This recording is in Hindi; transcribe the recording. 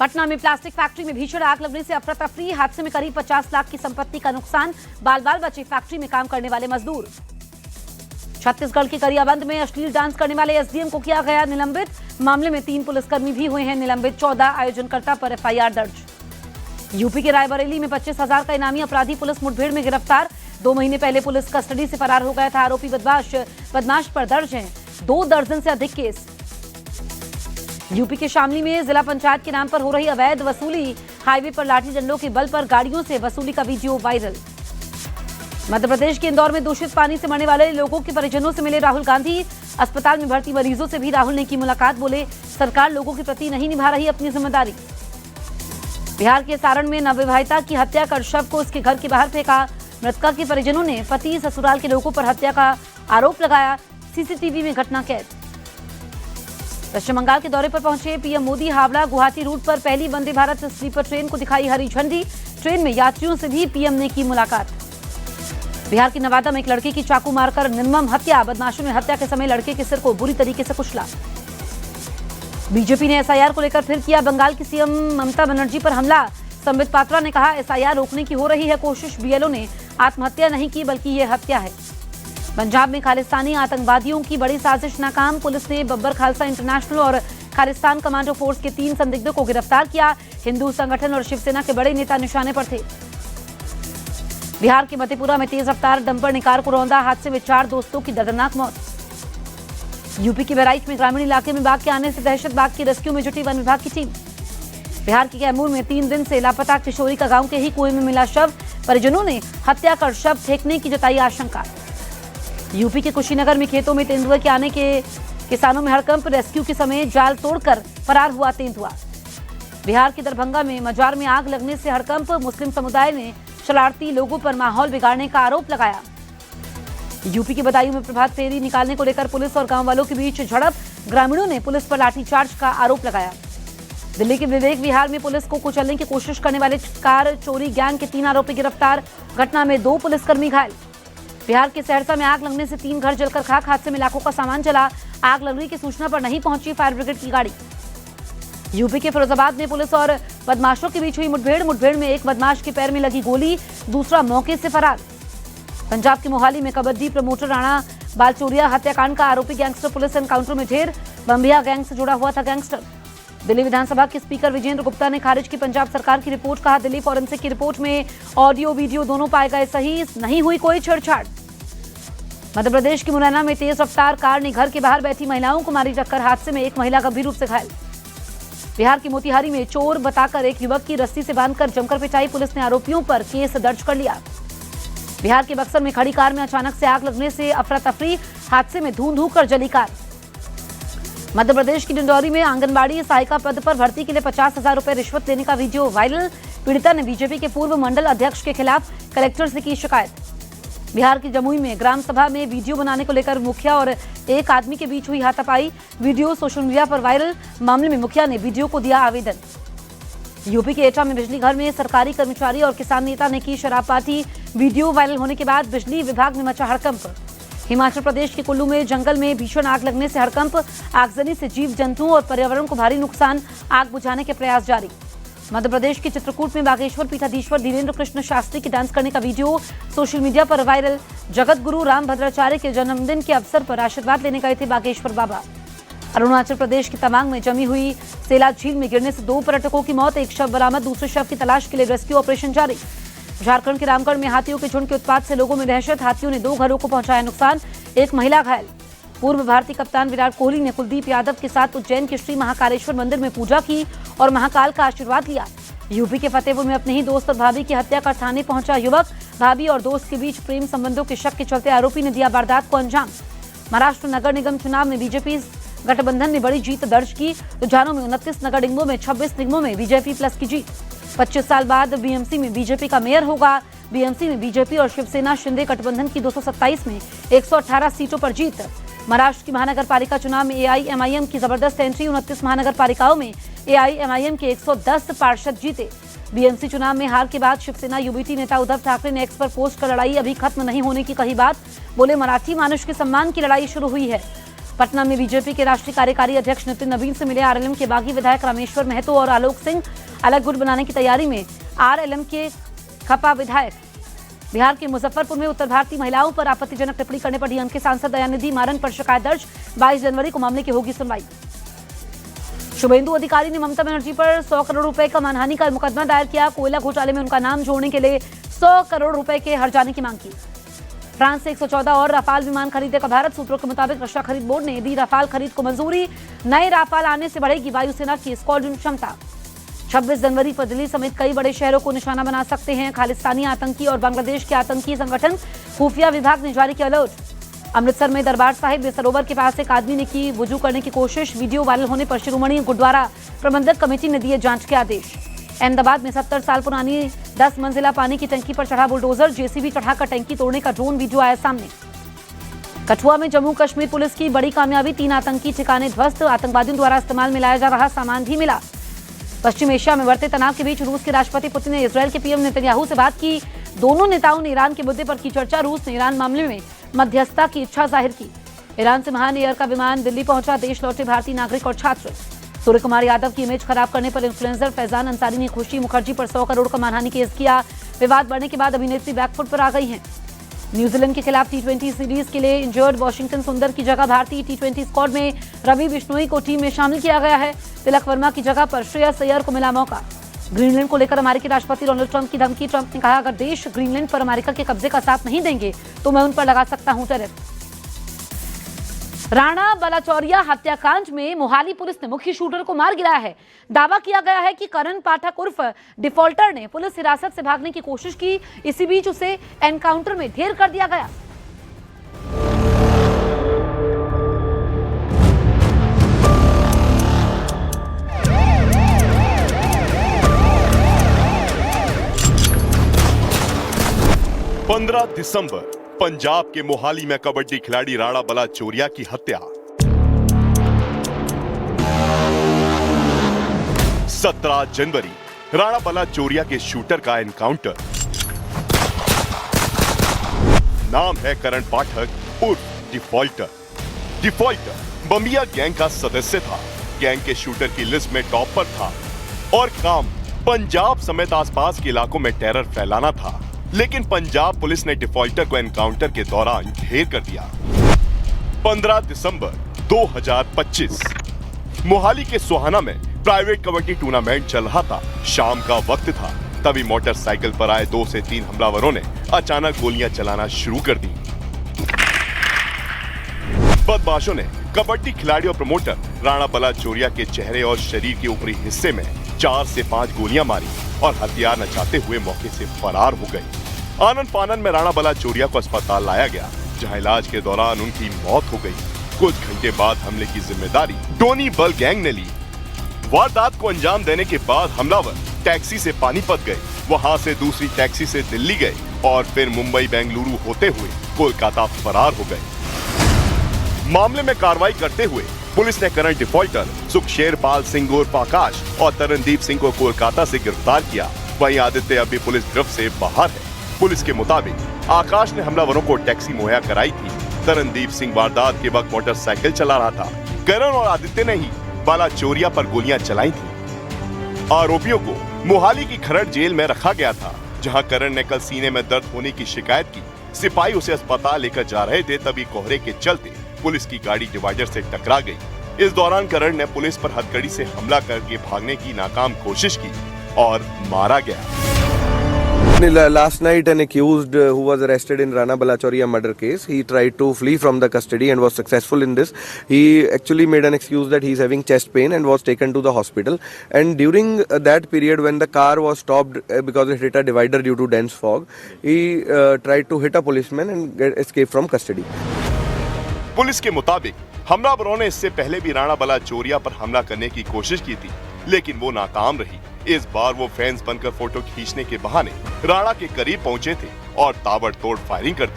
पटना में प्लास्टिक फैक्ट्री में भीषण आग लगने से अफरा तफरी। हादसे में करीब 50 लाख की संपत्ति का नुकसान। बाल बाल बचे फैक्ट्री में काम करने वाले मजदूर। छत्तीसगढ़ के गरियाबंद में अश्लील डांस करने वाले एसडीएम को किया गया निलंबित। मामले में 3 पुलिसकर्मी भी हुए हैं निलंबित। 14 आयोजनकर्ता पर एफआईआर दर्ज। यूपी के रायबरेली में 25,000 का इनामी अपराधी पुलिस मुठभेड़ में गिरफ्तार। 2 महीने पहले पुलिस कस्टडी से फरार हो गया था आरोपी बदमाश पर दर्ज हैं 2 दर्जन से अधिक केस। यूपी के शामली में जिला पंचायत के नाम पर हो रही अवैध वसूली। हाईवे पर लाठी डंडों के बल पर गाड़ियों से वसूली का वीडियो वायरल। मध्य प्रदेश के इंदौर में दूषित पानी से मरने वाले लोगों के परिजनों से मिले राहुल गांधी। अस्पताल में भर्ती मरीजों से भी राहुल ने की मुलाकात। बोले, सरकार लोगों के प्रति नहीं निभा रही अपनी जिम्मेदारी। बिहार के सारण में नवविवाहिता की हत्या कर शव को उसके घर के बाहर फेंका। मृतका के परिजनों ने पति ससुराल के लोगों पर हत्या का आरोप लगाया। सीसीटीवी में घटना कैद। पश्चिम बंगाल के दौरे पर पहुंचे पीएम मोदी। हावड़ा गुवाहाटी रूट पर पहली वंदे भारत स्लीपर ट्रेन को दिखाई हरी झंडी। ट्रेन में यात्रियों से भी पीएम ने की मुलाकात। बिहार के नवादा में एक लड़के की चाकू मारकर निर्मम हत्या। बदमाशों ने हत्या के समय लड़के के सिर को बुरी तरीके से कुचला। बीजेपी ने एसआईआर को लेकर फिर किया बंगाल की सीएम ममता बनर्जी पर हमला। संबित पात्रा ने कहा, एसआईआर रोकने की हो रही है कोशिश। बीएलओ ने आत्महत्या नहीं की बल्कि ये हत्या है। पंजाब में खालिस्तानी आतंकवादियों की बड़ी साजिश नाकाम। पुलिस ने बब्बर खालसा इंटरनेशनल और खालिस्तान कमांडो फोर्स के 3 संदिग्धों को गिरफ्तार किया। हिंदू संगठन और शिवसेना के बड़े नेता निशाने पर थे। बिहार के मधेपुरा में तेज रफ्तार डंपर ने कार को रौंदा। हादसे में 4 दोस्तों की दर्दनाक मौत। यूपी के बहराइच में ग्रामीण इलाके में बाघ के आने से दहशत। बाघ की रेस्क्यू में जुटी वन विभाग की टीम। बिहार के कैमूर में 3 दिन से लापता किशोरी का गांव के ही कुएं में मिला शव। परिजनों ने हत्या कर शव फेंकने की जताई आशंका। यूपी के कुशीनगर में खेतों में तेंदुए के आने के किसानों में हड़कंप। रेस्क्यू के समय जाल तोड़कर फरार हुआ तेंदुआ। बिहार के दरभंगा में मजार में आग लगने से हड़कंप। मुस्लिम समुदाय ने शरारती लोगों पर माहौल बिगाड़ने का आरोप लगाया। यूपी के बदायूं में प्रभात फेरी निकालने को लेकर पुलिस और गांव वालों के बीच झड़प। ग्रामीणों ने पुलिस पर लाठीचार्ज का आरोप लगाया। दिल्ली के विवेक विहार में पुलिस को कुचलने की कोशिश करने वाले कार चोरी गैंग के 3 आरोपी गिरफ्तार। घटना में 2 पुलिसकर्मी घायल। बिहार के सहरसा में आग लगने से 3 घर जलकर खाक। हादसे में लाखों का सामान जला। आग लगने की सूचना पर नहीं पहुंची फायर ब्रिगेड की गाड़ी। यूपी के फिरोजाबाद में पुलिस और बदमाशों के बीच हुई मुठभेड़ में एक बदमाश के पैर में लगी गोली, दूसरा मौके से फरार। पंजाब के मोहाली में कबड्डी प्रमोटर राणा बालचोरिया हत्याकांड का आरोपी गैंगस्टर पुलिस एनकाउंटर में ढेर। बम्बिया गैंग से जुड़ा हुआ था गैंगस्टर। दिल्ली विधानसभा के स्पीकर विजेंद्र गुप्ता ने खारिज की पंजाब सरकार की रिपोर्ट। कहा, दिल्ली फॉरेंसिक की रिपोर्ट में ऑडियो वीडियो दोनों पाए गए सही, नहीं हुई कोई छेड़छाड़। मध्य प्रदेश की मुरैना में तेज रफ्तार कार ने घर के बाहर बैठी महिलाओं को मारी टक्कर। हादसे में एक महिला गंभीर रूप से घायल। बिहार के मोतिहारी में चोर बताकर एक युवक की रस्सी से बांधकर जमकर पिटाई। पुलिस ने आरोपियों पर केस दर्ज कर लिया। बिहार के बक्सर में खड़ी कार में अचानक से आग लगने से अफरा तफरी। हादसे में धूं कर जली कार। मध्य प्रदेश की डिंडौरी में आंगनबाड़ी सहायिका पद पर भर्ती के लिए 50,000 रुपए रिश्वत लेने का वीडियो वायरल। पीड़िता ने बीजेपी के पूर्व मंडल अध्यक्ष के खिलाफ कलेक्टर से की शिकायत। बिहार की जमुई में ग्राम सभा में वीडियो बनाने को लेकर मुखिया और एक आदमी के बीच हुई हाथापाई। वीडियो सोशल मीडिया पर वायरल। मामले में मुखिया ने वीडियो को दिया आवेदन। यूपी के एटा में बिजली घर में सरकारी कर्मचारी और किसान नेता ने की शराब पार्टी। वीडियो वायरल होने के बाद बिजली विभाग में मचा हड़कंप। हिमाचल प्रदेश के कुल्लू में जंगल में भीषण आग लगने से हड़कंप। आगजनी से जीव जंतुओं और पर्यावरण को भारी नुकसान। आग बुझाने के प्रयास जारी। मध्य प्रदेश के चित्रकूट में बागेश्वर पीठाधीश्वर धीरेन्द्र कृष्ण शास्त्री के डांस करने का वीडियो सोशल मीडिया पर वायरल। जगत गुरु रामभद्राचार्य के जन्मदिन के अवसर पर आशीर्वाद लेने गए थे बागेश्वर बाबा। अरुणाचल प्रदेश की तवांग में जमी हुई सेला झील में गिरने से 2 पर्यटकों की मौत। एक शव बरामद। दूसरे शव की तलाश के लिए रेस्क्यू ऑपरेशन जारी। झारखंड के रामगढ़ में हाथियों के झुंड के उत्पात से लोगों में दहशत। हाथियों ने 2 घरों को पहुंचाया नुकसान। एक महिला घायल। पूर्व भारतीय कप्तान विराट कोहली ने कुलदीप यादव के साथ उज्जैन के श्री महाकालेश्वर मंदिर में पूजा की और महाकाल का आशीर्वाद लिया। यूपी के फतेहपुर में अपने ही दोस्त और भाभी की हत्या कर थाने पहुंचा युवक। भाभी और दोस्त के बीच प्रेम संबंधों के शक के चलते आरोपी ने दिया वारदात को अंजाम। महाराष्ट्र नगर निगम चुनाव में बीजेपी गठबंधन ने बड़ी जीत दर्ज की। रुझानों में 29 नगर निगमों में 26 निगमों में बीजेपी प्लस की जीत। 25 साल बाद बीएमसी में बीजेपी का मेयर होगा। बीएमसी में बीजेपी और शिवसेना शिंदे गठबंधन की 227 में 118 सीटों पर जीत। महाराष्ट्र की महानगर पालिका चुनाव में एआईएमआईएम की जबरदस्त एंट्री। 29 महानगर पालिकाओं में एआईएमआईएम के 110 पार्षद जीते। बीएमसी चुनाव में हार के बाद शिवसेना यूबीटी नेता उद्धव ठाकरे ने एक्स पर पोस्ट कर लड़ाई अभी खत्म नहीं होने की कही बात। बोले, मराठी मानुष के सम्मान की लड़ाई शुरू हुई है। पटना में बीजेपी के राष्ट्रीय कार्यकारी अध्यक्ष नितिन नवीन से मिले आरएलएम के बागी विधायक रामेश्वर महतो और आलोक सिंह। अलग गुट बनाने की तैयारी में आरएलएम के खपा विधायक। बिहार के मुजफ्फरपुर में उत्तर भारतीय महिलाओं पर आपत्तिजनक टिप्पणी करने पर डीएम के सांसद दयानिधि मारन पर शिकायत दर्ज। 22 जनवरी को मामले की होगी सुनवाई। शुभेंदु अधिकारी ने ममता बनर्जी पर 100 करोड़ रुपए का मानहानि का मुकदमा दायर किया। कोयला घोटाले में उनका नाम जोड़ने के लिए 100 करोड़ रुपए के हर्जाने की मांग की। फ्रांस से 114 और राफाल विमान खरीदेगा भारत। सूत्रों के मुताबिक रक्षा खरीद बोर्ड ने दी राफाल खरीद को मंजूरी। नए राफाल आने से बढ़ेगी वायुसेना की स्क्वाड्रन क्षमता। 26 जनवरी पर दिल्ली समेत कई बड़े शहरों को निशाना बना सकते हैं खालिस्तानी आतंकी और बांग्लादेश के आतंकी संगठन। खुफिया विभाग ने जारी किया अलर्ट। अमृतसर में दरबार साहिब सरोवर के पास एक आदमी ने की वुजू करने की कोशिश। वीडियो वायरल होने पर शिरोमणि गुरुद्वारा प्रबंधक कमेटी ने दिए जांच के आदेश। अहमदाबाद में 70 साल पुरानी 10 मंजिला पानी की टंकी पर चढ़ा बुलडोजर। जेसीबी चढ़ाकर टंकी तोड़ने का ड्रोन वीडियो आया सामने। कठुआ में जम्मू कश्मीर पुलिस की बड़ी कामयाबी। 3 आतंकी ठिकाने ध्वस्त। आतंकवादियों द्वारा इस्तेमाल में लाया जा रहा सामान भी मिला। पश्चिम एशिया में बढ़ते तनाव के बीच रूस के राष्ट्रपति पुतिन ने इजरायल के पीएम नेतन्याहू से बात की। दोनों नेताओं ने ईरान के मुद्दे पर की चर्चा। रूस ने ईरान मामले में मध्यस्थता की इच्छा जाहिर की। ईरान से महान एयर का विमान दिल्ली पहुंचा। देश लौटे भारतीय नागरिक और छात्र। सूर्य कुमार यादव की इमेज खराब करने पर इन्फ्लुएंसर फैजान अंसारी ने खुशी मुखर्जी पर 100 करोड़ का मानहानि केस किया। विवाद बढ़ने के बाद अभिनेत्री बैकफुट पर आ गई हैं। न्यूजीलैंड के खिलाफ टी20 सीरीज के लिए इंजर्ड वाशिंगटन सुंदर की जगह भारतीय टी20 स्क्वाड में रवि बिश्नोई को टीम में शामिल किया गया है। तिलक वर्मा की जगह पर श्रेयस अय्यर को मिला मौका। ग्रीनलैंड को लेकर अमेरिकी राष्ट्रपति डोनाल्ड ट्रंप की धमकी। ट्रंप ने कहा, अगर देश ग्रीनलैंड पर अमेरिका के कब्जे का साथ नहीं देंगे तो मैं उन पर लगा सकता हूं टैरिफ। राणा बलाचौरिया हत्याकांड में मोहाली पुलिस ने मुख्य शूटर को मार गिराया है। दावा किया गया है कि करण पाठक उर्फ डिफॉल्टर ने पुलिस हिरासत से भागने की कोशिश की। इसी बीच उसे एनकाउंटर में ढेर कर दिया गया। दिसंबर पंजाब के मोहाली में कबड्डी खिलाड़ी राणा बलाचौरिया की हत्या। 17 जनवरी राणा बलाचौरिया के शूटर का एनकाउंटर। नाम है करण पाठक उर्फ डिफॉल्टर। डिफॉल्टर बमिया गैंग का सदस्य था। गैंग के शूटर की लिस्ट में टॉप पर था और काम पंजाब समेत आसपास के इलाकों में टेरर फैलाना था। लेकिन पंजाब पुलिस ने डिफॉल्टर को एनकाउंटर के दौरान ढेर कर दिया। 15 दिसंबर 2025 मोहाली के सोहाना में प्राइवेट कबड्डी टूर्नामेंट चल रहा था। शाम का वक्त था, तभी मोटरसाइकिल पर आए 2 से 3 हमलावरों ने अचानक गोलियां चलाना शुरू कर दी। बदमाशों ने कबड्डी खिलाड़ी और प्रमोटर राणा बलाचौरिया के चेहरे और शरीर के ऊपरी हिस्से में 4 से 5 गोलियां मारी और हथियार नचाते हुए मौके से फरार हो गए। आनन फानन में राणा बलाचौरिया को अस्पताल लाया गया, जहां इलाज के दौरान उनकी मौत हो गई। कुछ घंटे बाद हमले की जिम्मेदारी टोनी बल गैंग ने ली। वारदात को अंजाम देने के बाद हमलावर टैक्सी से पानीपत गए, वहां से दूसरी टैक्सी से दिल्ली गए और फिर मुंबई बेंगलुरु होते हुए कोलकाता फरार हो गए। मामले में कार्रवाई करते हुए पुलिस ने करण डिफॉल्टर सुखशेरपाल सिंह उर्फ आकाश और तरनदीप सिंह को कोलकाता से गिरफ्तार किया। वहीं आदित्य अभी पुलिस गिरफ्त से बाहर है। पुलिस के मुताबिक आकाश ने हमलावरों को टैक्सी मुहैया कराई थी। तरनदीप सिंह वारदात के वक्त मोटरसाइकिल चला रहा था। करण और आदित्य ने ही बलाचौरिया पर गोलियां चलाई थी। आरोपियों को मोहाली की खरड़ जेल में रखा गया था, जहां करण ने कल सीने में दर्द होने की शिकायत की। सिपाही उसे अस्पताल लेकर जा रहे थे, तभी कोहरे के चलते पुलिस की गाड़ी डिवाइडर से टकरा गई। इस दौरान करण ने पुलिस पर हथकड़ी से हमला करके भागने की नाकाम कोशिश की और मारा गया। Last night, an accused who was arrested in Rana Balachoria murder case, he tried to flee from the custody and was successful in this. He actually made an excuse that he is having chest pain and was taken to the hospital. And during that period, when the car was stopped because it hit a divider due to dense fog, he tried to hit a policeman and escape from custody. Police के मुताबिक हमलावरों ने इससे पहले भी राणा बलाचौरिया पर हमला करने की कोशिश की थी, लेकिन वो नाकाम रही। इस बार वो फैंस बनकर फोटो खींचने के बहाने राणा के करीब पहुंचे थे और ताबड़तोड़ फायरिंग कर दी।